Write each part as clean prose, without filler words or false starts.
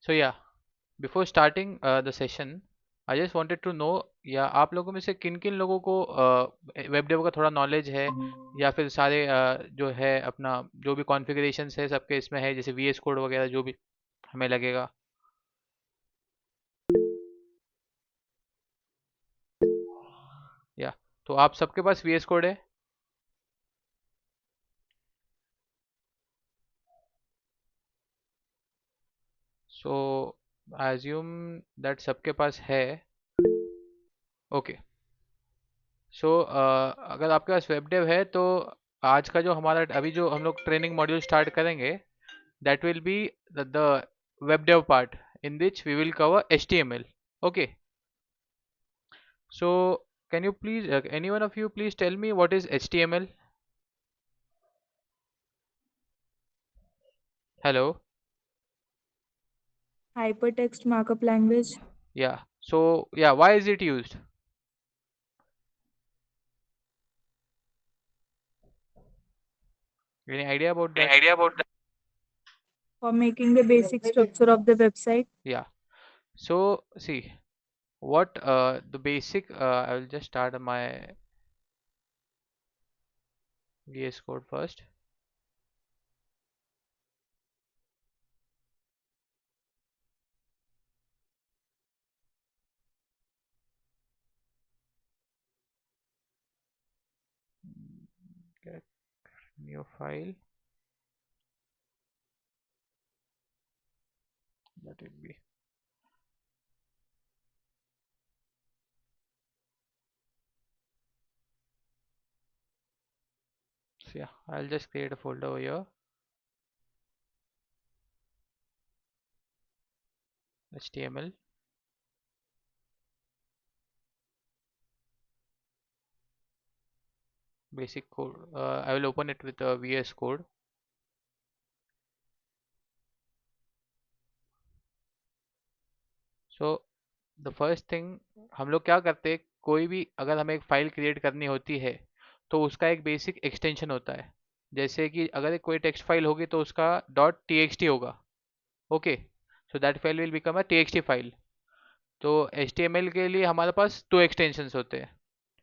So yeah, before starting the session, I just wanted to know या आप लोगों में से किन किन लोगों को वेब डेव का थोड़ा नॉलेज है, या फिर सारे जो है अपना जो भी कॉन्फ़िगरेशंस है सबके इसमें है, जैसे वीएस कोड वगैरह जो भी हमें लगेगा। या तो आप सबके पास वीएस कोड है? सो आई अज्यूम दैट सबके पास है। ओके। सो अगर आपके पास वेब डेव है तो आज का जो हमारा अभी जो हम लोग ट्रेनिंग मॉड्यूल स्टार्ट करेंगे, that will be the web dev part in which we will cover HTML. Okay, so can you please any one of you please tell me what is HTML? Hello. Hypertext markup language. Yeah, so yeah, why is it used? Any idea about Any that? idea about that? For making the basic structure of the website. Yeah, so see what the basic I will just start my VS code first. Get new file, that will be. So yeah, I'll just create a folder over here, HTML. Basic code. I will open it with a VS Code. So the first thing, हम लोग क्या करते हैं, कोई भी अगर हमें एक फाइल क्रिएट करनी होती है तो उसका एक बेसिक एक्सटेंशन होता है। जैसे कि अगर कोई टेक्स्ट फाइल होगी तो उसका डॉट टी होगा। Okay, so that file will become a T file. तो एच के लिए हमारे पास दो एक्सटेंशंस होते हैं।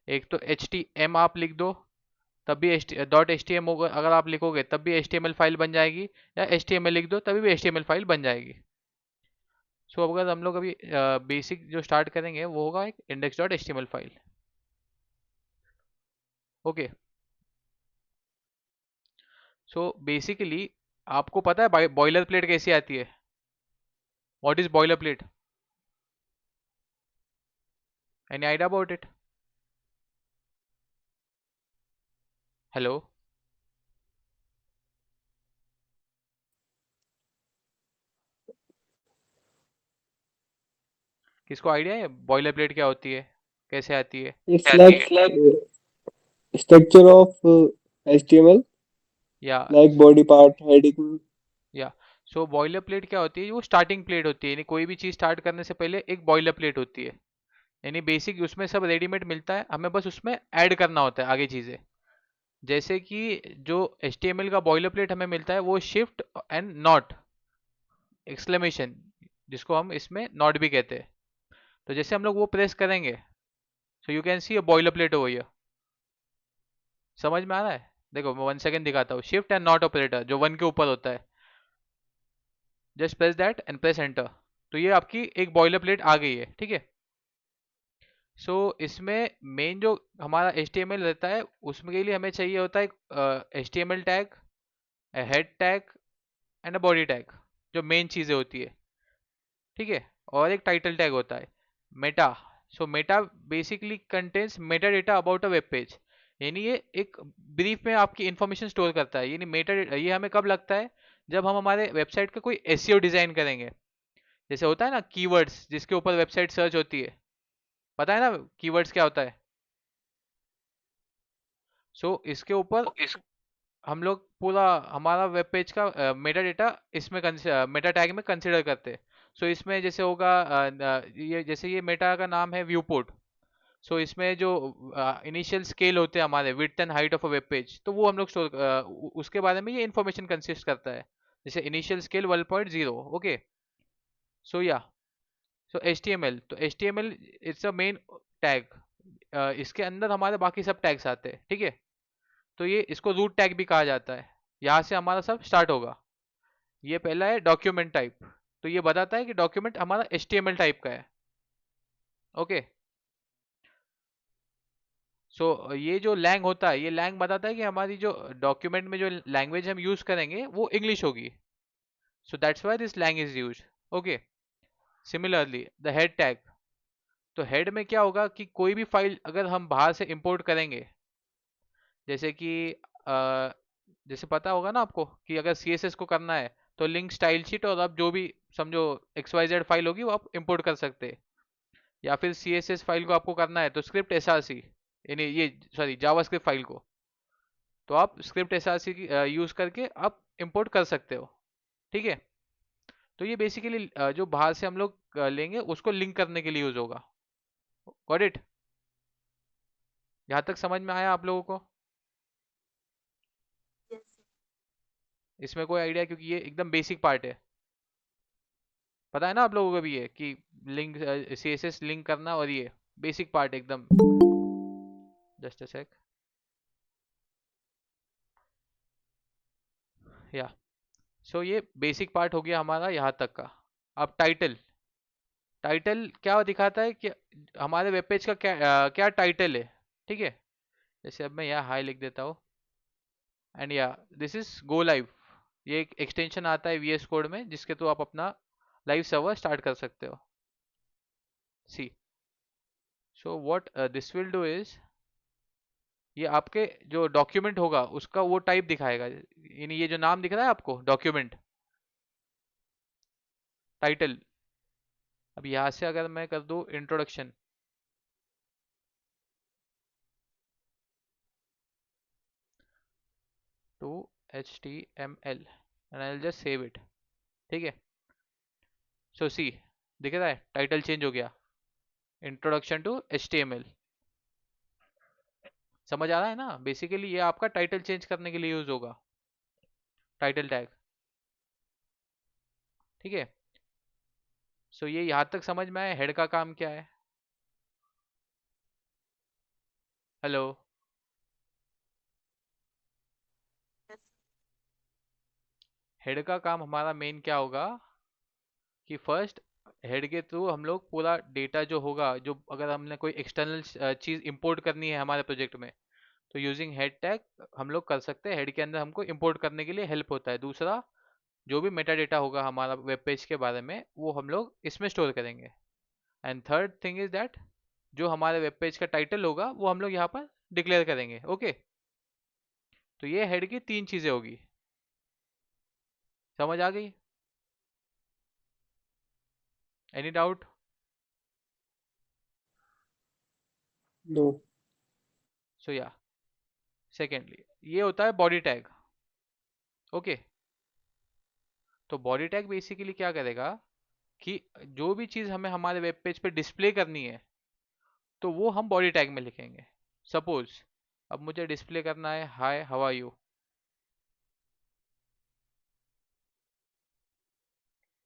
एक तो एच टी एम आप लिख दो तब भी डॉट एच टी एम होगा, अगर आप लिखोगे तब भी H T M L file बन जाएगी, या एच टी एम एल लिख दो तभी भी H T M L file बन जाएगी। सो अगर हम लोग अभी बेसिक जो स्टार्ट करेंगे वो होगा एक index dot H T M L file. Okay, so basically आपको पता है बॉयलर प्लेट कैसी आती है? What is boiler plate? Any idea about it? Hello, किसको आइडिया है बॉयलर प्लेट क्या होती है, कैसे आती है? It's like structure of HTML, या like body part, heading. या सो बॉयलर प्लेट क्या होती है? वो स्टार्टिंग प्लेट होती है, यानी कोई भी चीज़ स्टार्ट करने से पहले एक बॉयलर प्लेट होती है। यानी बेसिक उसमें सब रेडीमेड मिलता है, हमें बस उसमें ऐड करना होता है आगे चीज़ें। जैसे कि जो HTML का बॉयलर प्लेट हमें मिलता है वो शिफ्ट एंड नॉट एक्सक्लेमेशन, जिसको हम इसमें नॉट भी कहते हैं। तो जैसे हम लोग वो प्रेस करेंगे, सो you can see a boiler plate over here. समझ में आ रहा है? देखो मैं 1 सेकेंड दिखाता हूँ। शिफ्ट एंड नॉट ऑपरेटर जो 1 के ऊपर होता है, just press that and press enter. तो ये आपकी एक बॉयलर प्लेट आ गई है, ठीक है। सो इसमें मेन जो हमारा HTML रहता है उसमें के लिए हमें चाहिए होता है HTML tag, head tag and a body tag, जो मेन चीज़ें होती है, ठीक है। और एक टाइटल टैग होता है Meta. So Meta basically contains Meta data about a web page, यानी ये एक ब्रीफ में आपकी इंफॉर्मेशन स्टोर करता है। यानी मेटा ये हमें कब लगता है? जब हम हमारे वेबसाइट का कोई एसईओ डिजाइन करेंगे। जैसे होता है ना कीवर्ड्स जिसके ऊपर वेबसाइट सर्च होती है, पता है ना कीवर्ड्स क्या होता है? सो इसके ऊपर इस हम लोग पूरा हमारा वेब पेज का मेटा डेटा इसमें मेटा टैग में कंसिडर करते हैं। सो इसमें जैसे होगा ये जैसे ये मेटा का नाम है व्यू पोर्ट। सो इसमें जो इनिशियल स्केल होते हैं हमारे width and height of a web page, तो वो हम लोग स्टोर उसके बारे में ये इन्फॉर्मेशन कंसिस्ट करता है। जैसे इनिशियल स्केल 1.0। ओके, सो या सो HTML, तो HTML it's a main tag. इसके अंदर हमारे बाकी सब टैग्स आते हैं, ठीक है। तो ये इसको रूट टैग भी कहा जाता है। यहाँ से हमारा सब स्टार्ट होगा। ये पहला है डॉक्यूमेंट टाइप, तो ये बताता है कि डॉक्यूमेंट हमारा HTML टाइप का है। ओके, सो ये जो लैंग होता है, ये लैंग बताता है कि हमारी जो डॉक्यूमेंट में जो लैंग्वेज हम यूज करेंगे वो इंग्लिश होगी। So that's why this lang is used. Okay, similarly the head tag, तो हेड में क्या होगा कि कोई भी फाइल अगर हम बाहर से इंपोर्ट करेंगे, जैसे कि जैसे पता होगा ना आपको कि अगर CSS को करना है तो लिंक स्टाइल शीट, और आप जो भी समझो XYZ फाइल होगी वो आप इंपोर्ट कर सकते हैं। या फिर CSS फाइल को आपको करना है तो स्क्रिप्ट SRC, यानी ये सॉरी जावास्क्रिप्ट फाइल को, तो आप स्क्रिप्ट SRC की यूज करके आप इंपोर्ट कर सकते हो, ठीक है। तो ये बेसिकली जो बाहर से हम लोग लेंगे उसको लिंक करने के लिए यूज होगा। Got it? यहाँ तक समझ में आया आप लोगों को? Yes. इसमें कोई आइडिया? क्योंकि ये एकदम बेसिक पार्ट है। पता है ना आप लोगों को भी ये कि लिंक CSS लिंक करना, और ये बेसिक पार्ट एकदम। जस्ट अ सेक, या सो ये बेसिक पार्ट हो गया हमारा यहाँ तक का। अब टाइटल, टाइटल क्या दिखाता है कि हमारे वेब पेज का क्या टाइटल है, ठीक है। जैसे अब मैं यहाँ हाई लिख देता हूँ, एंड या दिस इज गो लाइव। ये एक एक्सटेंशन आता है VS कोड में जिसके थ्रू आप अपना लाइव सर्वर स्टार्ट कर सकते हो। See, so what this will do is, ये आपके जो डॉक्यूमेंट होगा उसका वो टाइप दिखाएगा, यानी ये जो नाम दिख रहा है आपको डॉक्यूमेंट टाइटल। अब यहाँ से अगर मैं कर दूँ introduction to HTML and I will just save it, ठीक है। सो सी, दिख रहा है टाइटल चेंज हो गया, इंट्रोडक्शन टू HTML। समझ आ रहा है ना? बेसिकली ये आपका टाइटल चेंज करने के लिए यूज होगा, टाइटल टैग, ठीक है। सो ये यहाँ तक समझ में आया हेड का काम क्या है? हेलो? Yes. हेड का काम हमारा मेन क्या होगा कि फर्स्ट हेड के थ्रू हम लोग पूरा डेटा जो होगा, जो अगर हमने कोई एक्सटर्नल चीज़ इंपोर्ट करनी है हमारे प्रोजेक्ट में, तो यूजिंग हेड टैग हम लोग कर सकते हैं। हेड के अंदर हमको इंपोर्ट करने के लिए हेल्प होता है। दूसरा, जो भी मेटा डेटा होगा हमारा वेब पेज के बारे में वो हम लोग इसमें स्टोर करेंगे। And third thing is that जो हमारे वेब पेज का टाइटल होगा वो हम लोग यहाँ पर डिक्लेयर करेंगे। ओके, तो ये हेड की तीन चीज़ें होगी। समझ आ गई? Any doubt? No. सो या सेकेंडली ये होता है बॉडी टैग। ओके, तो बॉडी टैग बेसिकली क्या करेगा कि जो भी चीज़ हमें हमारे वेब पेज पे डिस्प्ले करनी है तो वो हम बॉडी टैग में लिखेंगे। सपोज अब मुझे डिस्प्ले करना है हाय हाउ आर यू,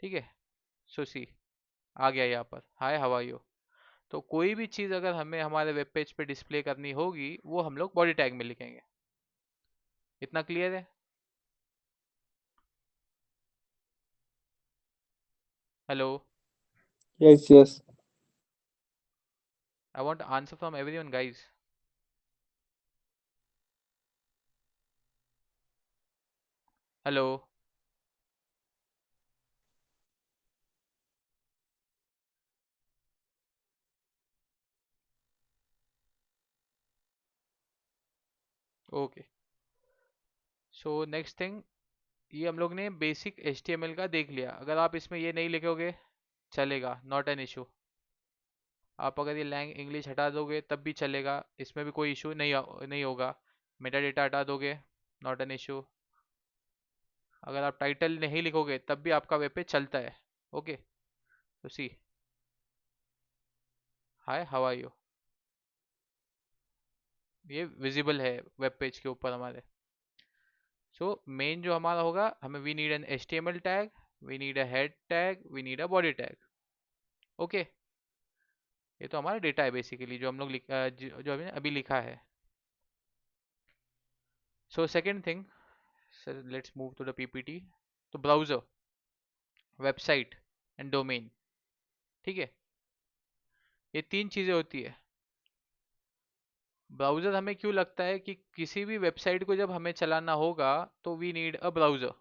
ठीक है। सो सी, आ गया यहाँ पर हाय हाउ आर यू। तो कोई भी चीज़ अगर हमें हमारे वेब पेज पे डिस्प्ले करनी होगी वो हम लोग बॉडी टैग में लिखेंगे। इतना क्लियर है? Hello? Yes, yes. I want answer from everyone guys. Hello? Okay, so next thing, ये हम लोग ने बेसिक HTML का देख लिया। अगर आप इसमें ये नहीं लिखोगे चलेगा, नॉट एन इशू। आप अगर ये लैंग इंग्लिश हटा दोगे तब भी चलेगा, इसमें भी कोई इशू नहीं होगा। मेटा डेटा हटा दोगे, नॉट एन इशू। अगर आप टाइटल नहीं लिखोगे तब भी आपका वेब पेज चलता है। ओके, तो see hi how are you, ये विजिबल है वेब पेज के ऊपर हमारे। सो मेन जो हमारा होगा, हमें we need an HTML tag we need a head tag, we need a body tag. Okay, ये तो हमारा डेटा है बेसिकली, जो हम लोग जो अभी लिखा है। So second thing, sir let's move to the PPT. तो ब्राउजर, वेबसाइट एंड डोमेन, ठीक है, ये तीन चीजें होती है। ब्राउजर हमें क्यों लगता है कि किसी भी वेबसाइट को जब हमें चलाना होगा तो वी नीड अ ब्राउजर।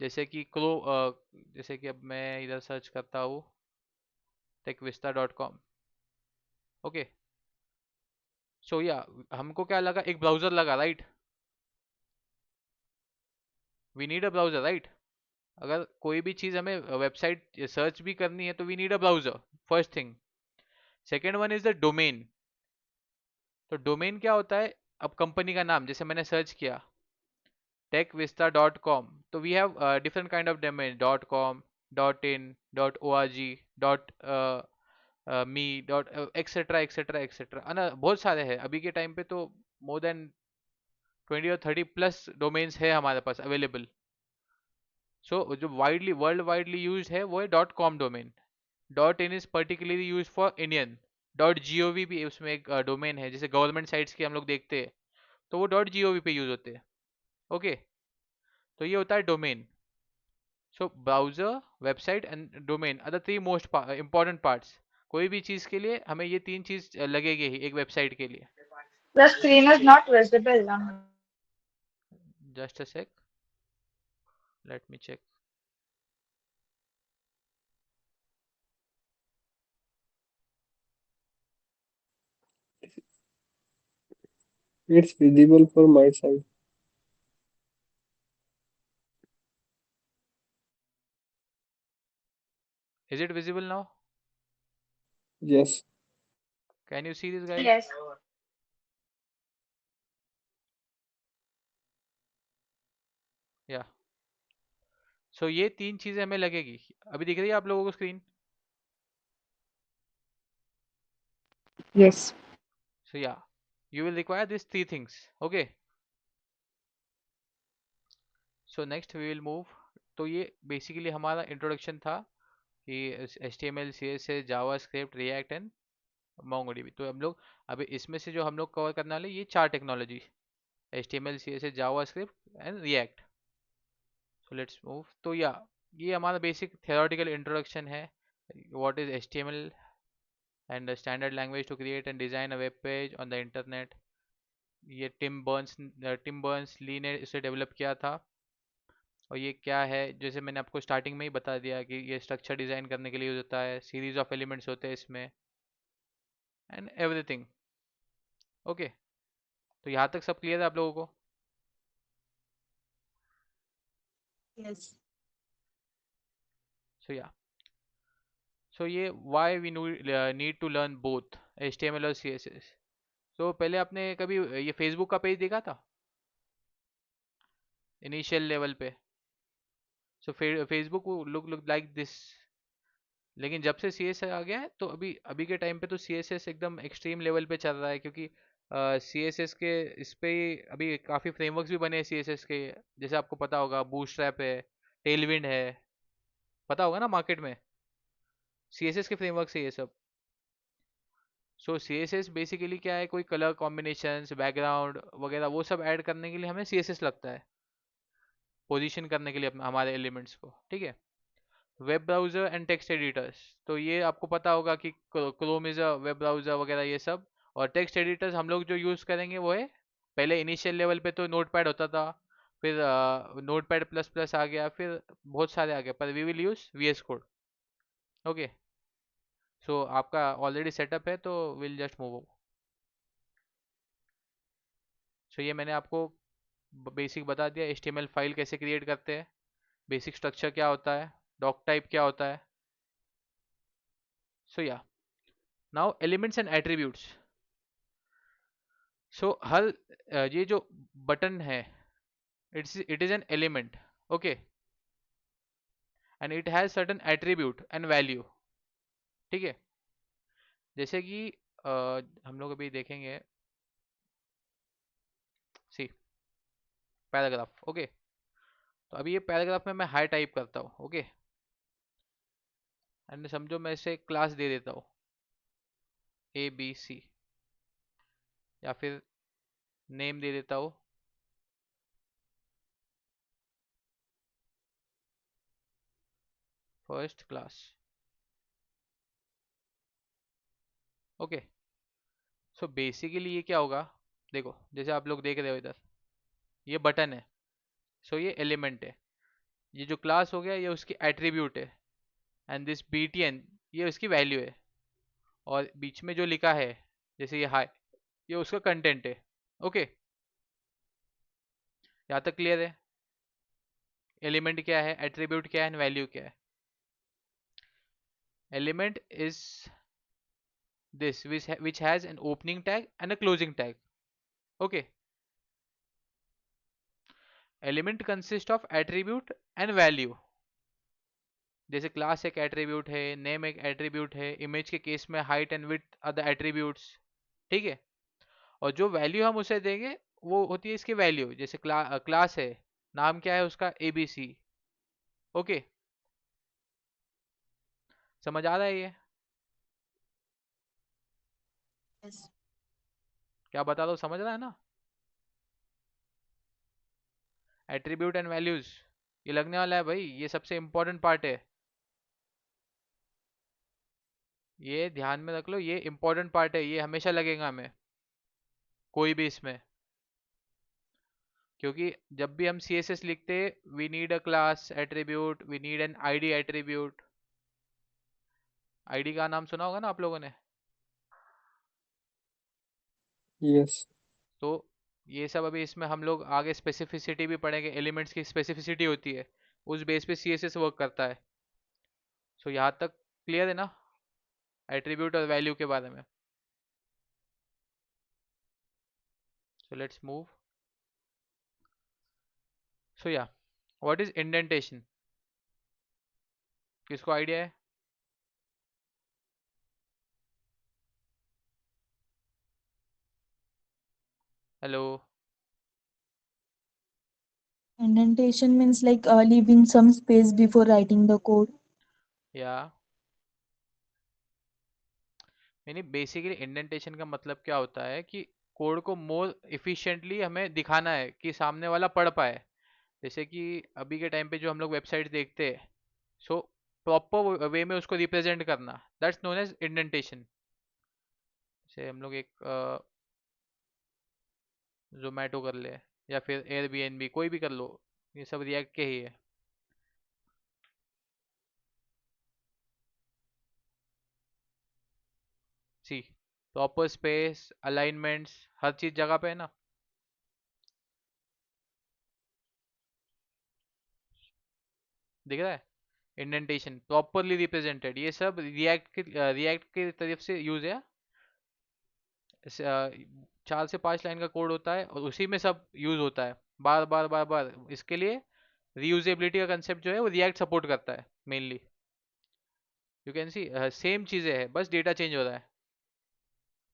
जैसे कि जैसे कि अब मैं इधर सर्च करता हूँ techvista.com। ओके, सो या हमको क्या लगा, एक ब्राउजर लगा, right? We need a browser, right? अगर कोई भी चीज हमें वेबसाइट सर्च भी करनी है तो we need a browser, first thing. Second one is the domain. तो डोमेन क्या होता है? अब कंपनी का नाम, जैसे मैंने सर्च किया techvista.com, तो we have different kind of domain, .com, .in, .org, dot me, dot etcetera etcetera etcetera, है ना, बहुत सारे हैं अभी के टाइम पे। तो मोर देन 20 और 30 प्लस डोमेन्स है हमारे पास अवेलेबल। सो जो वाइडली वर्ल्ड वाइडली यूज है वो है .com domain. .in is particularly use for Indian. .gov भी उसमें एक डोमेन है, जैसे गवर्नमेंट साइट्स की हम लोग देखते हैं तो वो .gov पे यूज होते हैं। ओके, तो ये होता है domain. So browser, website and domain are the three most important parts. कोई भी चीज के लिए हमें ये तीन चीज लगेगी ही, एक वेबसाइट के लिए। The screen is not visible now. Just a sec, let me check. It's visible for my side. Is it visible now? Yes. Can you see this guys? Yes. Yeah, so ये तीन चीजें हमें लगेगी। अभी दिख रही है आप लोगों को screen? Yes. So yeah, you will require this three things. Okay, so next we will move. तो ये बेसिकली हमारा इंट्रोडक्शन था कि HTML, CSS, JavaScript, react and MongoDB। तो हम लोग अभी इसमें से जो हम लोग कवर करने वाले ये चार technology, HTML, CSS, JavaScript and react. So let's move. तो या, ये हमारा बेसिक थियोरेटिकल इंट्रोडक्शन है। What is HTML and standard language to create and design a web page on the internet. ये Tim Berners Lee ने इसे develop किया था। और ये क्या है, जैसे मैंने आपको स्टार्टिंग में ही बता दिया कि ये स्ट्रक्चर डिजाइन करने के लिए यूज होता है, सीरीज ऑफ एलिमेंट्स होते हैं इसमें एंड एवरीथिंग। ओके, तो यहाँ तक सब क्लियर है आप लोगों को? Yes. सो या, सो ये why we need to learn both HTML और CSS। तो पहले आपने कभी ये फेसबुक का पेज देखा था इनिशियल लेवल पे? सो फेसबुक लुक लाइक दिस। लेकिन जब से CSS आ गया है तो अभी अभी के टाइम पे तो CSS एकदम एक्सट्रीम लेवल पे चल रहा है, क्योंकि CSS के इस पे ही अभी काफ़ी फ्रेमवर्क्स भी बने हैं CSS के। जैसे आपको पता होगा बूटस्ट्रैप है, टेलविंड है, पता होगा ना मार्केट में, CSS के फ्रेमवर्क है ये सब। सो CSS बेसिकली क्या है, कोई कलर कॉम्बिनेशंस, बैकग्राउंड वगैरह वो सब ऐड करने के लिए हमें CSS लगता है, पोजीशन करने के लिए हमारे एलिमेंट्स को, ठीक है। Web browser and text editors, तो ये आपको पता होगा कि Chrome is a web browser वगैरह ये सब। और टेक्स्ट एडिटर्स हम लोग जो यूज़ करेंगे वो है, पहले इनिशियल लेवल पे तो नोटपैड होता था, फिर नोटपैड प्लस प्लस आ गया, फिर बहुत सारे आ गए, पर वी विल यूज़ VS कोड। ओके, सो आपका ऑलरेडी सेटअप है तो विल जस्ट मूव। सो ये मैंने आपको बेसिक बता दिया, HTML फाइल कैसे क्रिएट करते हैं, बेसिक स्ट्रक्चर क्या होता है, डॉक टाइप क्या होता है। सो या, नाउ एलिमेंट्स एंड एट्रीब्यूट्स। सो हर ये जो बटन है, it is an element, okay, and it has certain attribute and value, ठीक है। जैसे कि हम लोग अभी देखेंगे, सी पैराग्राफ, ओके। तो अभी ये पैराग्राफ में मैं हाई टाइप करता हूँ, ओके, एंड समझो मैं इसे क्लास दे देता हूँ ABC, या फिर नेम दे देता हूँ first class, okay. So basically ये क्या होगा, देखो जैसे आप लोग देख रहे हो इधर, ये बटन है, सो ये एलिमेंट है, ये जो क्लास हो गया ये उसकी एट्रीब्यूट है, एंड दिस BTN ये उसकी वैल्यू है, और बीच में जो लिखा है जैसे ये हाई, ये उसका कंटेंट है, ओके। यहाँ तक क्लियर है? एलिमेंट क्या है, एट्रीब्यूट क्या है, वैल्यू क्या है? Element is this which has an opening tag and a closing tag, okay. Element consist of attribute and value, जैसे क्लास एक एट्रीब्यूट है, नेम एक एट्रीब्यूट है, इमेज के केस में height and width are the attributes, ठीक है। और जो वैल्यू हम उसे देंगे वो होती है इसकी वैल्यू, जैसे क्लास है, नाम क्या है उसका ABC, ओके। समझ आ रहा है ये? Yes. क्या बता दो, समझ रहा है ना? एट्रीब्यूट एंड वैल्यूज ये लगने वाला है भाई, ये सबसे इंपॉर्टेंट पार्ट है, ये ध्यान में रख लो, ये इंपॉर्टेंट पार्ट है, ये हमेशा लगेगा हमें कोई भी इसमें, क्योंकि जब भी हम CSS लिखते, we need a class attribute, we need an ID attribute. ID का नाम सुना होगा ना आप लोगों ने? Yes. तो ये सब अभी इसमें हम लोग आगे स्पेसिफिसिटी भी पढ़ेंगे, एलिमेंट्स की स्पेसिफिसिटी होती है, उस बेस पे CSS वर्क करता है। सो यहाँ तक क्लियर है ना एट्रीब्यूट और वैल्यू के बारे में? सो let's move. So yeah, what is indentation, किसको आइडिया है? Hello? Indentation means like leaving some space before writing the code. या यानी बेसिकली इंडेंटेशन का मतलब क्या होता है कि कोड को मोर इफिशिएंटली हमें दिखाना है कि सामने वाला पढ़ पाए, जैसे कि अभी के टाइम पे जो हम लोग वेबसाइट देखते हैं, सो प्रॉपर वे में उसको रिप्रेजेंट करना, दैट्स नोन एज इंडेंटेशन। जैसे हम लोग एक जोमेटो कर ले, या फिर एयरबीएनबी, कोई भी कर लो, ये सब रिएक्ट के ही है। सी, प्रॉपर स्पेस, अलाइनमेंट्स, हर चीज जगह पे है ना। दिख रहा है? इंडेंटेशन प्रॉपरली रिप्रेजेंटेड, ये सब रिएक्ट की तरफ से यूज है। 4 से 5 लाइन का कोड होता है और उसी में सब यूज होता है, बार बार बार बार, इसके लिए रीयूजेबिलिटी का कंसेप्ट जो है वो रिएक्ट सपोर्ट करता है mainly. You can see same चीजें है, बस डेटा चेंज हो रहा है,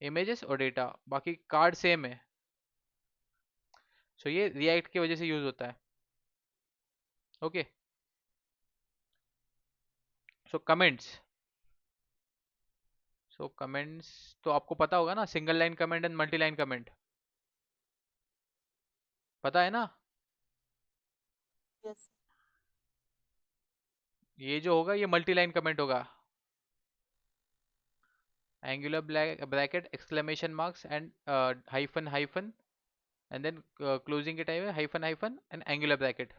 इमेजेस और डेटा, बाकी कार्ड सेम है। सो ये रिएक्ट की वजह से यूज होता है, okay. So comments, so comments तो आपको पता होगा ना, single line comment and multi line comment, पता है ना? Yes. ये जो होगा ये मल्टी लाइन कमेंट होगा, angular bracket, exclamation marks and hyphen hyphen, and then closing के टाइम है hyphen hyphen and angular bracket.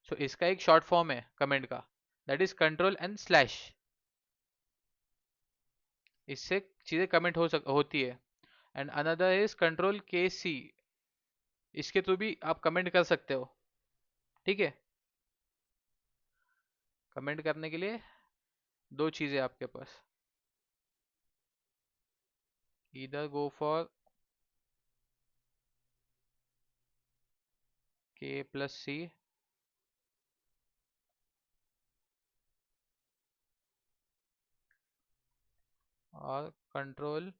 So इसका एक शॉर्ट फॉर्म है कमेंट का, that is control and slash, इससे चीजें कमेंट होती है। And another is control KC, इसके थ्रू भी आप कमेंट कर सकते हो, ठीक है। कमेंट करने के लिए दो चीजें आपके पास, इधर गो फॉर K+C, और कंट्रोल,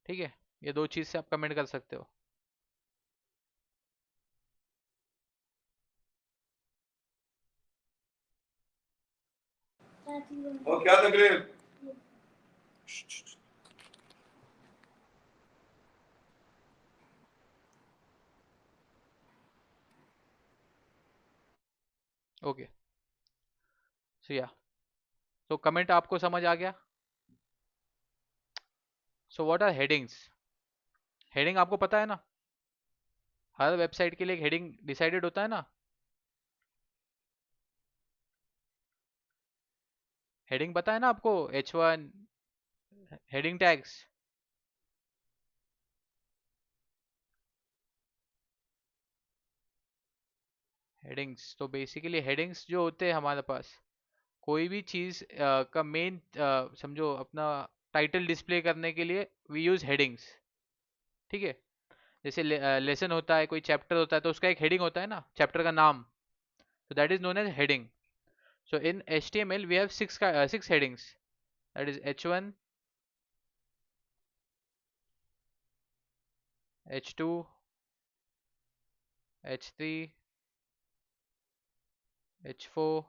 ठीक है। ये दो चीज से आप कमेंट कर सकते हो। और क्या तकलीफ? ओके, सो या, तो कमेंट आपको समझ आ गया? So what are headings? Heading आपको पता है ना, हर वेबसाइट के लिए एक हेडिंग डिसाइडेड होता है ना। हेडिंग पता है ना आपको, H1 हेडिंग टैग्स। हेडिंग्स तो बेसिकली हेडिंग्स जो होते हैं हमारे पास, कोई भी चीज़ का मेन, समझो अपना टाइटल डिस्प्ले करने के लिए वी यूज़ हेडिंग्स। ठीक है, जैसे लेसन होता है, कोई चैप्टर होता है, तो उसका एक हेडिंग होता है ना, चैप्टर का नाम, तो that is known as heading. So in HTML we have six headings, that is H1, H2, H3, H4,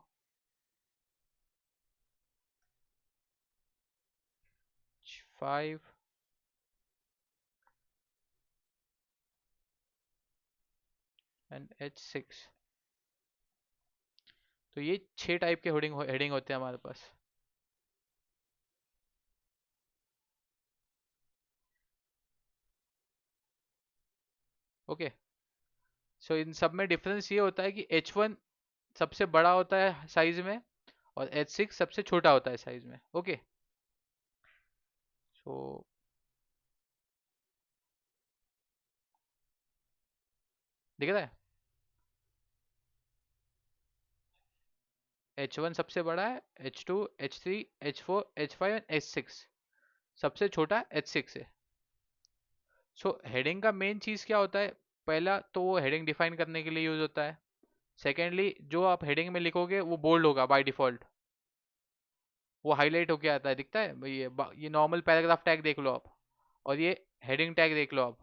H5 and H6। तो ये 6 टाइप के हेडिंग होते हैं हमारे पास। ओके, सो इन सब में डिफरेंस ये होता है कि H1 सबसे बड़ा होता है साइज में, और H6 सबसे छोटा होता है साइज में। ओके, सो दिख रहा है, H1 सबसे बड़ा है, H2, H3, H4, H5 and H6 सबसे छोटा H6 है। सो हेडिंग का मेन चीज़ क्या होता है? पहला तो वो हेडिंग डिफाइन करने के लिए यूज होता है। सेकेंडली, जो आप हेडिंग में लिखोगे वो बोल्ड होगा बाय डिफॉल्ट, वो हाईलाइट होके आता है, दिखता है भाई। ये नॉर्मल पैराग्राफ टैग देख लो आप, और ये हेडिंग टैग देख लो आप।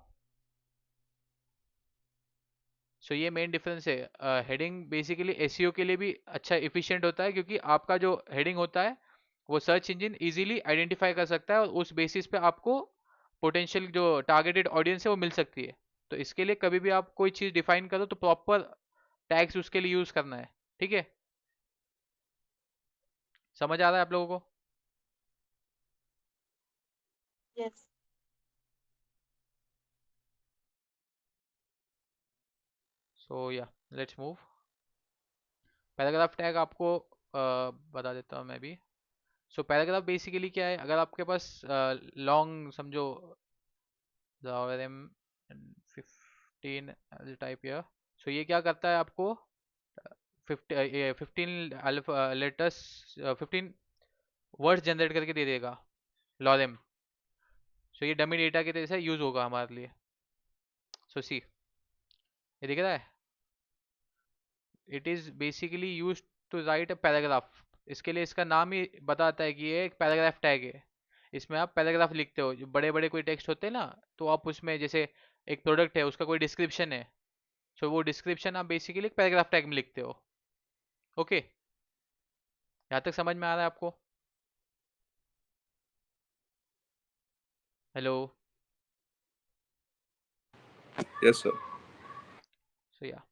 सो ये मेन डिफरेंस है। हेडिंग बेसिकली एसईओ के लिए भी अच्छा इफिशिएंट होता है, क्योंकि आपका जो हेडिंग होता है वो सर्च इंजन इजीली आइडेंटिफाई कर सकता है, और उस बेसिस पे आपको पोटेंशियल जो टारगेटेड ऑडियंस है वो मिल सकती है। तो इसके लिए कभी भी आप कोई चीज़ डिफाइन करो तो प्रॉपर टैग्स उसके लिए यूज़ करना है। ठीक है, समझ आ रहा है आप लोगों को? Yes. सो या, लेट्स मूव। पैराग्राफ टैग आपको बता देता हूँ मैं भी। सो पैराग्राफ बेसिकली क्या है, अगर आपके पास लॉन्ग समझो, them 15 टाइप या, सो ये क्या करता है आपको 15 लेटर्स, 15 वर्ड्स जनरेट करके दे देगा, लॉरेम। सो ये डमी डेटा के तरह से यूज होगा हमारे लिए। सो सी, ये दिख रहा है, it is basically use to write a paragraph. इसके लिए इसका नाम ही बताता है कि ये एक पैराग्राफ टैग है। इसमें आप पैराग्राफ लिखते हो, जो बड़े बड़े कोई टेक्स्ट होते हैं ना, तो आप उसमें जैसे एक प्रोडक्ट है उसका कोई डिस्क्रिप्शन है, सो वो डिस्क्रिप्शन आप बेसिकली एक पैराग्राफ टैग में लिखते हो। ओके, यहाँ तक समझ में आ रहा है आपको? हेलो? Yes, sir. सो या,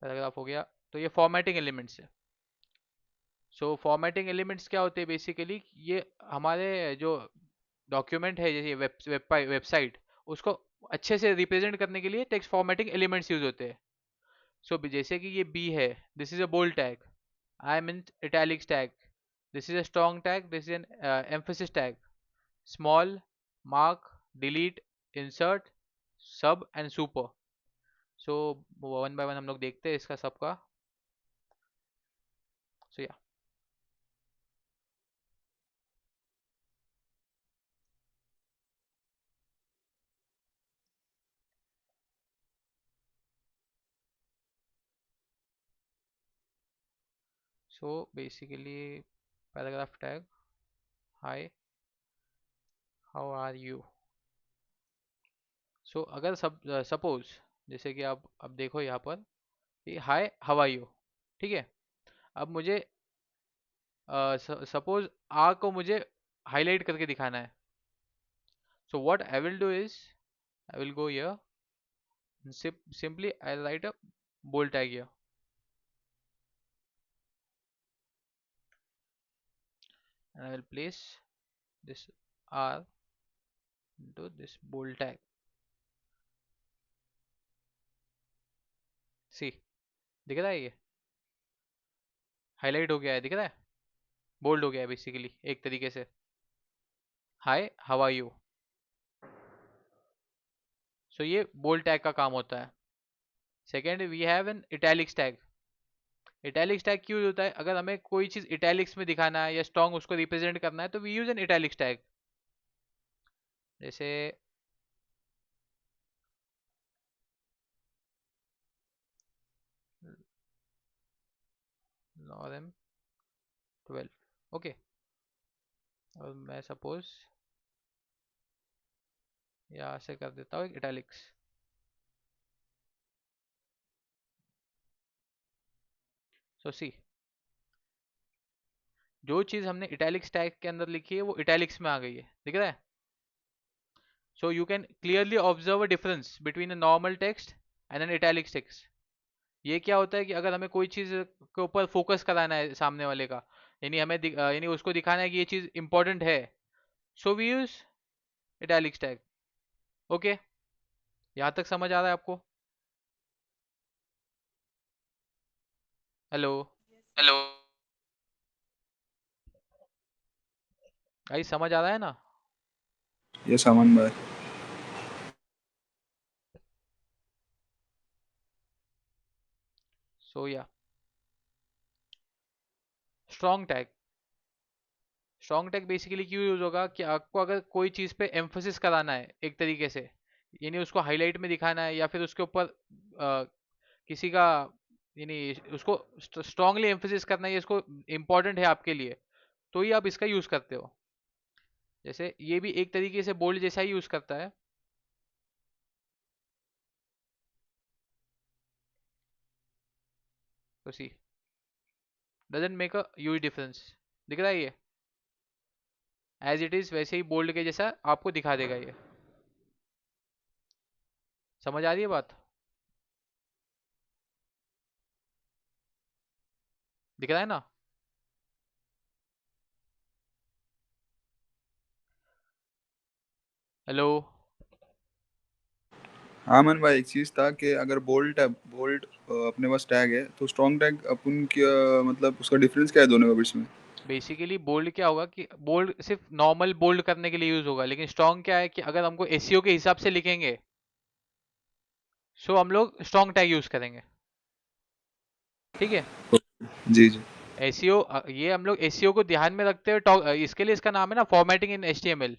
पैराग्राफ हो गया। तो ये फॉर्मेटिंग एलिमेंट्स है। सो फॉर्मेटिंग एलिमेंट्स क्या होते हैं बेसिकली, ये हमारे जो डॉक्यूमेंट है, जैसे वेबसाइट, उसको अच्छे से रिप्रेजेंट करने के लिए टेक्स्ट फॉर्मेटिंग एलिमेंट्स यूज होते हैं। सो जैसे कि ये बी है, this is a bold tag, I am in italics tag, this is a strong tag, this is an emphasis tag, small, mark, delete, insert, sub and super. So one by one हम लोग देखते हैं इसका सबका। So yeah, so basically paragraph tag, hi, how are you. So अगर suppose, जैसे कि आप अब देखो यहाँ पर, हाय हाउ आर यू, ठीक है। अब मुझे सपोज आ को मुझे हाईलाइट करके दिखाना है. So what I will do is I will go here and simply I'll write a bold tag here and I will place this R into this bold tag. See, दिख रहा है ये highlight हो गया है, दिख रहा है, बोल्ड हो गया है बेसिकली एक तरीके से. Hi how are you. So ये बोल्ड टैग का काम होता है. Second we have an italics tag. Italics tag क्यों होता है? अगर हमें कोई चीज इटैलिक्स में दिखाना है या स्ट्रॉन्ग उसको रिप्रेजेंट करना है तो we use an italics tag. जैसे lorem 12. ओके, और मैं सपोज यहाँ से कर देता हूँ एक इटैलिक्स. सो सी, जो चीज हमने इटैलिक्स टैग के अंदर लिखी है वो इटैलिक्स में आ गई है, दिख रहा है. So you can clearly observe a difference between a normal text and an italics text. ये क्या होता है कि अगर हमें कोई चीज के ऊपर फोकस कराना है सामने वाले का, यानी हमें यानी उसको दिखाना है कि ये चीज इंपॉर्टेंट है, so we use italics tag. Okay, यहाँ तक समझ आ रहा है आपको? Hello, hello. भाई समझ आ रहा है ना? Yes, Aman bhai. सो या strong tag. Strong tag basically क्यों यूज होगा कि आपको अगर कोई चीज पे एम्फोसिस कराना है एक तरीके से, यानी उसको हाईलाइट में दिखाना है या फिर उसके ऊपर किसी का यानी उसको स्ट्रांगली एम्फोसिस करना है, ये इसको इम्पोर्टेंट है आपके लिए, तो ही आप इसका यूज करते हो. जैसे ये भी एक तरीके से बोल्ड जैसा ही यूज करता है. तो see doesn't make a huge difference. दिख रहा है ये एज इट इज वैसे ही बोल्ड के जैसा आपको दिखा देगा ये. समझ आ रही है बात? दिख रहा है ना? हेलो. हाँ अमन भाई, एक चीज था कि अगर बोल्ड अपने पास टैग है तो स्ट्रॉन्ग टैग अपन क्या, मतलब उसका डिफरेंस क्या है दोनों के बीच में? बेसिकली बोल्ड क्या होगा कि बोल्ड सिर्फ नॉर्मल बोल्ड करने के लिए यूज होगा, लेकिन स्ट्रॉन्ग क्या है कि अगर हमको एसईओ के हिसाब से लिखेंगे सो हम लोग स्ट्रॉन्ग टैग यूज करेंगे. ठीक है. जी जी. एसईओ, ये हम लोग एसईओ को ध्यान में रखते हुए इसके लिए इसका नाम है ना फॉर्मेटिंग इन एचटीएमएल.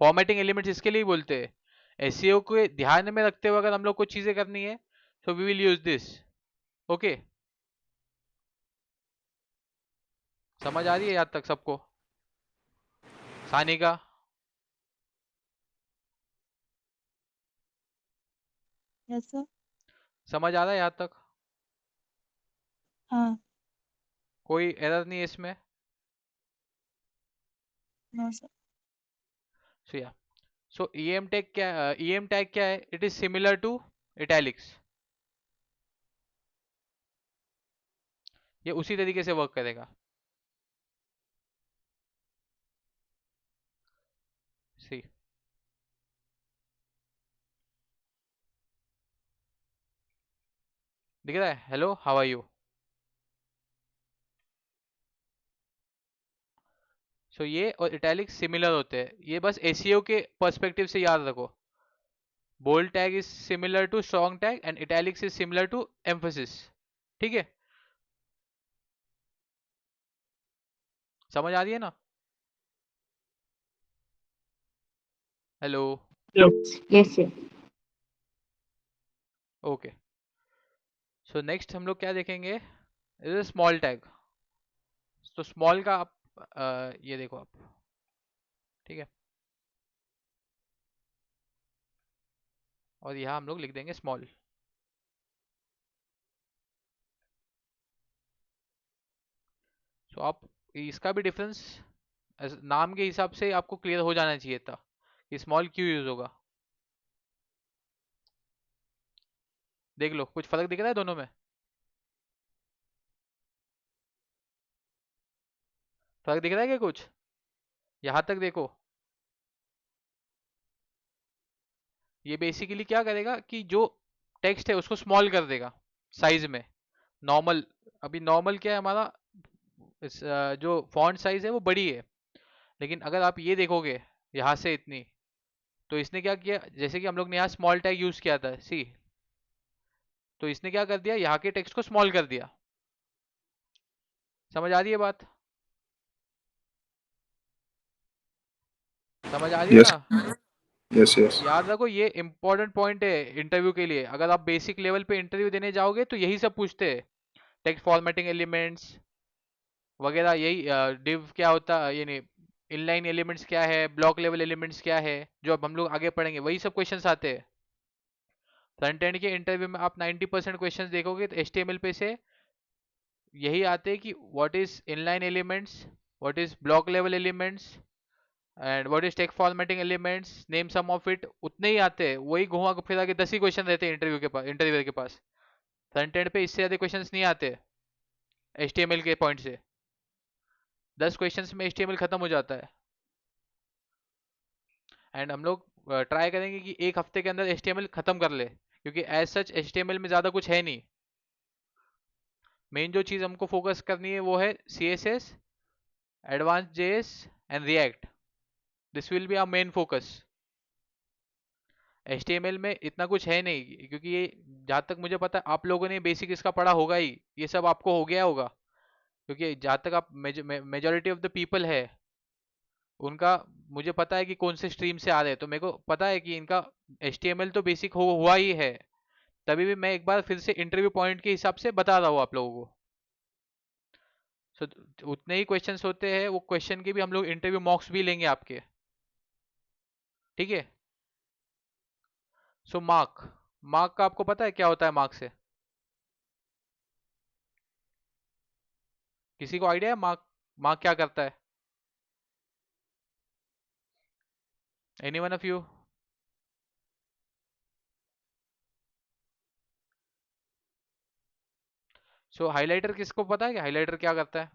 फॉर्मेटिंग एलिमेंट्स इसके लिए ही बोलते हैं. एसईओ को ध्यान में रखते हुए अगर हम लोग को चीजें करनी है तो we will use this. Okay, समझ आ रही है यहाँ तक सबको? Sanika, yes sir. समझ आ रहा है यहाँ तक? हाँ. कोई एरर नहीं है इसमें? No sir. सो या सो ईएम टैग क्या है? It is similar to italics. ये उसी तरीके से वर्क करेगा. सी, दिख रहा है? Hello how are you. So ये और इटैलिक्स सिमिलर होते हैं, ये बस एसईओ के पर्सपेक्टिव से याद रखो. Bold tag is similar to strong tag and italics is similar to emphasis. ठीक है, समझ आ रही है ना? Hello. Yes. Yes, sir. Okay, so next हम लोग क्या देखेंगे? Is small tag. तो स्मॉल का आप ये देखो आप. ठीक है, और यहाँ हम लोग लिख देंगे स्मॉल. सो आप इसका भी डिफरेंस नाम के हिसाब से आपको क्लियर हो जाना चाहिए था कि स्मॉल क्यों यूज होगा। देख लो कुछ फर्क दिख रहा है दोनों में? फर्क दिख रहा है क्या कुछ? यहाँ तक देखो, ये बेसिकली क्या करेगा कि जो टेक्स्ट है उसको स्मॉल कर देगा साइज में। नॉर्मल, अभी नॉर्मल क्या है हमारा, जो फॉन्ट साइज है वो बड़ी है, लेकिन अगर आप ये देखोगे यहाँ से इतनी, तो इसने क्या किया, जैसे कि हम लोग ने यहाँ स्मॉल टैग यूज किया था सी, तो इसने क्या कर दिया, यहाँ के टेक्स्ट को स्मॉल कर दिया। समझ आ रही है बात? समझ आ रही है यस ना? Yes yes. याद रखो ये इंपॉर्टेंट पॉइंट है इंटरव्यू के लिए। अगर आप बेसिक लेवल पे इंटरव्यू देने जाओगे तो यही सब पूछते हैं, टेक्स्ट फॉर्मेटिंग एलिमेंट्स वगैरह, यही डिव क्या होता है, ये नहीं, इनलाइन एलिमेंट्स क्या है, ब्लॉक लेवल एलिमेंट्स क्या है, जो अब हम लोग आगे पढ़ेंगे वही सब क्वेश्चंस आते हैं। फ्रंट एंड के इंटरव्यू में आप 90% क्वेश्चंस देखोगे तो HTML पे से यही आते हैं कि what is inline elements, what is block level elements and what is text formatting elements, name some of it, उतने ही आते हैं। वही घुमा फिरा के 10 ही क्वेश्चन रहते हैं इंटरव्यू के पास, इंटरव्यूअर के पास। फ्रंट एंड पे इससे ज्यादा क्वेश्चंस नहीं आते HTML के पॉइंट से। 10 क्वेश्चंस में HTML खत्म हो जाता है। एंड हम लोग ट्राई करेंगे कि एक हफ्ते के अंदर HTML खत्म कर ले, क्योंकि एज सच HTML में ज़्यादा कुछ है नहीं। मेन जो चीज़ हमको फोकस करनी है वो है CSS, advance JS and React। This will be our main focus. HTML में इतना कुछ है नहीं, क्योंकि ये जहाँ तक मुझे पता है आप लोगों ने बेसिक इसका पढ़ा होगा ही, ये सब आपको हो गया होगा। क्योंकि जहाँ तक आप मेजोरिटी ऑफ द पीपल है उनका, मुझे पता है कि कौन से स्ट्रीम से आ रहे हैं, तो मेरे को पता है कि इनका HTML तो बेसिक हुआ ही है। तभी भी मैं एक बार फिर से इंटरव्यू पॉइंट के हिसाब से बता रहा हूँ आप लोगों को। सो उतने ही क्वेश्चंस होते हैं, वो क्वेश्चन के भी हम लोग इंटरव्यू मॉक्स भी लेंगे आपके, ठीक है? सो मार्क, मार्क का आपको पता है क्या होता है मार्क से? किसी को आइडिया है मार्क, मार्क क्या करता है? Any one of you? So highlighter किसको पता है कि हाइलाइटर क्या करता है?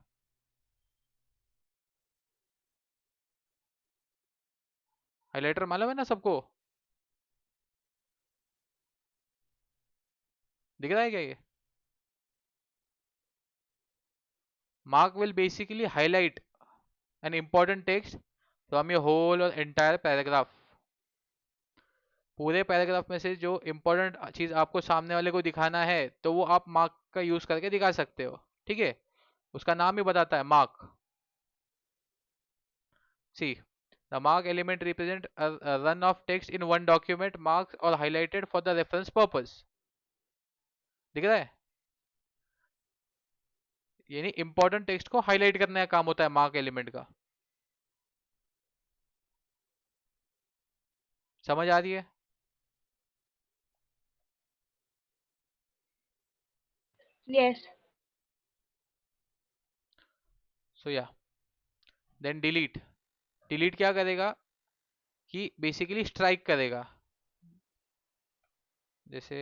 हाइलाइटर मालूम है ना सबको? दिख रहा है क्या ये? Mark will basically highlight an important text from your whole or entire paragraph। पूरे पैराग्राफ में से जो इंपॉर्टेंट चीज आपको सामने वाले को दिखाना है तो वो आप मार्क का यूज करके दिखा सकते हो, ठीक है? उसका नाम ही बताता है mark. See, the mark element represent run of text in one document marks और highlighted for the reference purpose. दिख रहा है? यानी इंपॉर्टेंट टेक्स्ट को हाईलाइट करने का काम होता है मार्क एलिमेंट का। समझ आ रही है? Yes. सो या देन डिलीट, डिलीट क्या करेगा कि बेसिकली स्ट्राइक करेगा। जैसे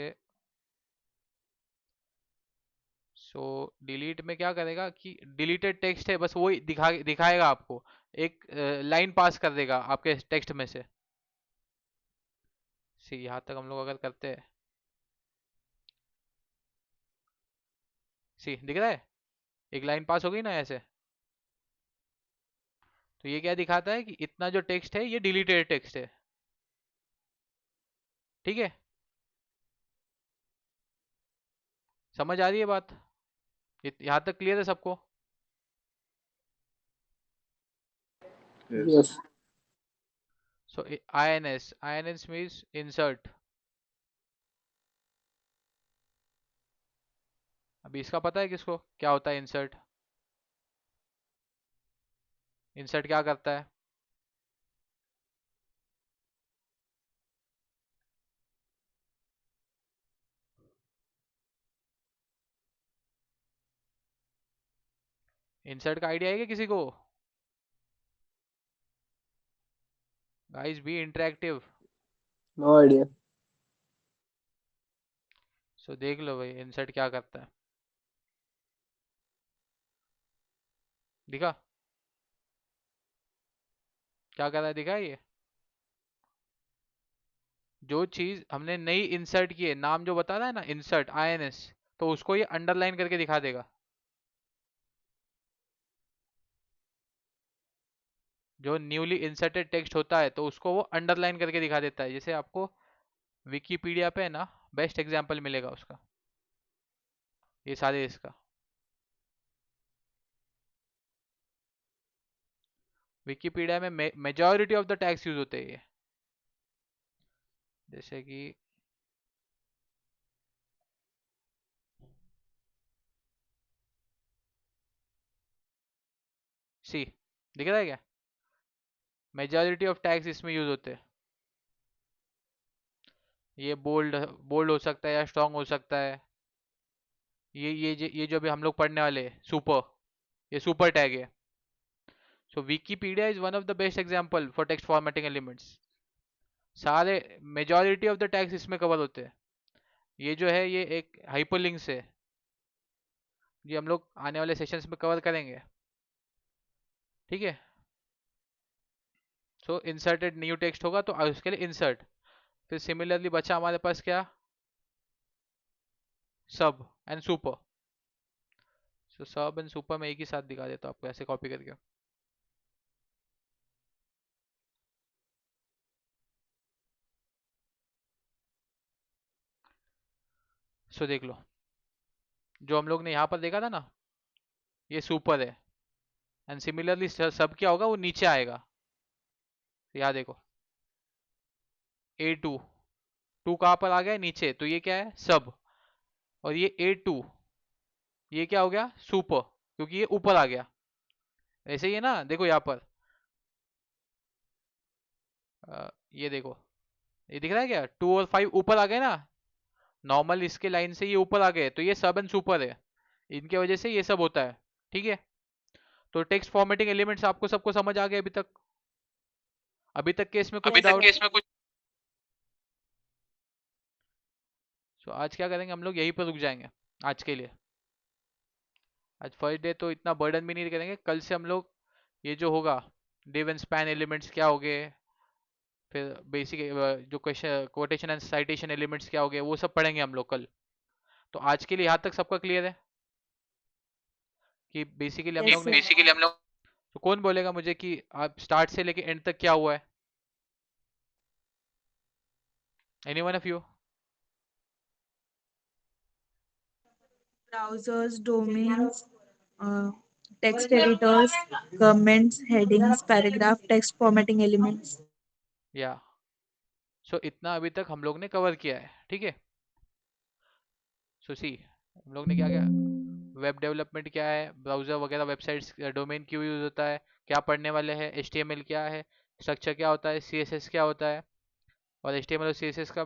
सो डिलीट में क्या करेगा कि डिलीटेड टेक्स्ट है बस वही दिखाएगा आपको, एक लाइन पास कर देगा आपके टेक्स्ट में से। सी, यहाँ तक हम लोग अगर करते हैं, सी दिख रहा है, एक लाइन पास हो गई ना ऐसे। तो ये क्या दिखाता है कि इतना जो टेक्स्ट है ये डिलीटेड टेक्स्ट है, ठीक है? समझ आ रही है बात? यहाँ तक क्लियर है सबको? यस। Yes. सो INS मीन्स इंसर्ट। अभी इसका पता है किसको क्या होता है इंसर्ट? इंसर्ट क्या करता है? इंसर्ट का आइडिया है क्या किसी को? Guys be interactive. No idea. So देख लो भाई इंसर्ट क्या करता है। दिखा क्या कर रहा है, दिखा ये? जो चीज हमने नई इंसर्ट की है, नाम जो बता रहा है ना इंसर्ट INS, तो उसको ये अंडरलाइन करके दिखा देगा। जो न्यूली इंसर्टेड टेक्स्ट होता है तो उसको वो अंडरलाइन करके दिखा देता है। जैसे आपको विकीपीडिया पे है ना, बेस्ट एग्जांपल मिलेगा उसका, ये सारे इसका। विकीपीडिया में majority of the tags use होते हैं ये। जैसे कि सी, दिख रहा है क्या? मेजॉरिटी ऑफ टैग्स इसमें यूज होते हैं। ये बोल्ड बोल्ड हो सकता है या स्ट्रांग हो सकता है। ये जो अभी हम लोग पढ़ने वाले हैं सुपर, ये सुपर टैग है। So Wikipedia is one of the best example for text formatting elements. सारे मेजॉरिटी ऑफ द टैग्स इसमें कवर होते हैं। ये जो है ये एक हाइपरलिंक्स है, ये हम लोग आने वाले सेशंस में कवर करेंगे, ठीक है। सो इंसर्टेड न्यू टेक्स्ट होगा तो उसके लिए इंसर्ट। फिर सिमिलरली बचा हमारे पास क्या, सब एंड सुपर। सो सब एंड सुपर में एक ही साथ दिखा देता हूँ आपको ऐसे कॉपी करके। सो देख लो, जो हम लोग ने यहाँ पर देखा था ना, ये सुपर है। एंड सिमिलरली सब क्या होगा, वो नीचे आएगा। यहाँ देखो A2, टू कहाँ पर आ गया, नीचे, तो ये क्या है, सब। और ये A2, ये क्या हो गया, सुपर, क्योंकि ये ऊपर आ गया। ऐसे ही है ना, देखो यहाँ पर ये देखो, ये दिख रहा है क्या, 2 और 5 ऊपर आ गए ना। नॉर्मल इसके लाइन से ये ऊपर आ गए, तो ये सब एंड सुपर है, इनके वजह से ये सब होता है, ठीक है। तो टेक्स्ट फॉर्मेटिंग एलिमेंट्स आपको सबको समझ आ गए अभी तक? अभी तक के इसमें कुछ डाउट? सो आज क्या करेंगे हम लोग, यहीं पर रुक जाएंगे आज के लिए। आज फर्स्ट डे तो इतना बर्डन भी नहीं करेंगे। कल से हम लोग ये जो होगा डिव एंड स्पैन एलिमेंट्स क्या हो गए, फिर बेसिक जो question quotation and citation elements क्या हो गए, वो सब पढ़ेंगे हम लोग कल। तो आज के लिए यहाँ तक सबका क्लियर है कि बेसिकली हम Yes, लोग sir. ने तो कौन बोलेगा मुझे कि आप स्टार्ट से लेके एंड तक क्या हुआ है? Any one of you? Browsers, domains, text editors, comments, headings, paragraph, text formatting elements. या सो इतना अभी तक हम लोग ने कवर किया है, ठीक है। सो सी, हम लोग ने क्या क्या, वेब डेवलपमेंट क्या है, ब्राउजर वगैरह, वेबसाइट्स, डोमेन क्यों यूज होता है, क्या पढ़ने वाले हैं, HTML क्या है, स्ट्रक्चर क्या होता है, CSS क्या होता है, और HTML और CSS का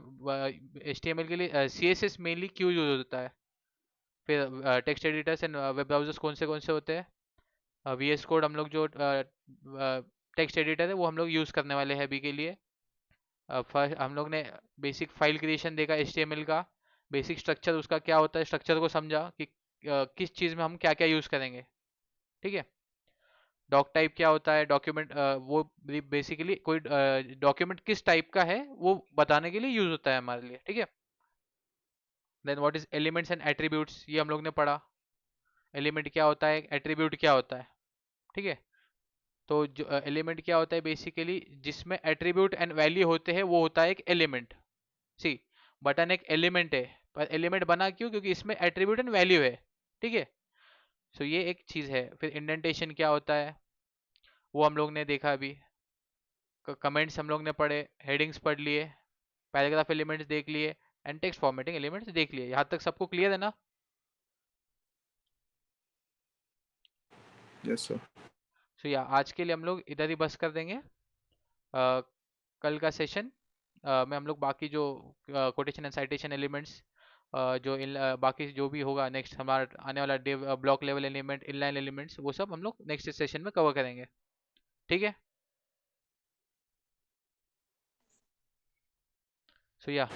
HTML के लिए CSS मेनली क्यों यूज होता है। फिर text editors and web browsers कौन से होते हैं। VS कोड हम लोग जो टेक्स्ट एडिटर है वो हम लोग यूज़ करने वाले हैं अभी के लिए। फर्स्ट हम लोग ने बेसिक फाइल क्रिएशन देखा HTML का, बेसिक स्ट्रक्चर उसका क्या होता है, स्ट्रक्चर को समझा कि किस चीज़ में हम क्या क्या यूज़ करेंगे, ठीक है। डॉक टाइप क्या होता है, डॉक्यूमेंट वो बेसिकली कोई डॉक्यूमेंट किस टाइप का है वो बताने के लिए यूज़ होता है हमारे लिए, ठीक है। Then what is elements and attributes, ये हम लोग ने पढ़ा। एलिमेंट क्या होता है, एट्रीब्यूट क्या होता है, ठीक है। तो जो एलिमेंट क्या होता है, बेसिकली जिसमें एट्रीब्यूट एंड वैल्यू होते हैं वो होता है एक एलिमेंट। सी, बटन एक एलिमेंट है, पर एलिमेंट बना क्यों, क्योंकि इसमें एट्रीब्यूट एंड वैल्यू है, ठीक है। सो ये एक चीज़ है। फिर इंडेंटेशन क्या होता है वो हम लोग ने देखा अभी। कमेंट्स हम लोग ने पढ़े, हेडिंग्स पढ़ लिए, पैराग्राफ एलिमेंट्स देख लिए, एंड टेक्स्ट फॉर्मेटिंग एलिमेंट्स देख लिए। यहाँ तक सबको क्लियर है ना? Yes sir. सो या आज के लिए हम लोग इधर ही बस कर देंगे। कल का सेशन में हम लोग बाकी जो कोटेशन एंड साइटेशन एलिमेंट्स जो बाकी जो भी होगा नेक्स्ट हमारा आने वाला block level element, inline elements, वो सब हम लोग नेक्स्ट सेशन में कवर करेंगे। ठीक है। सो या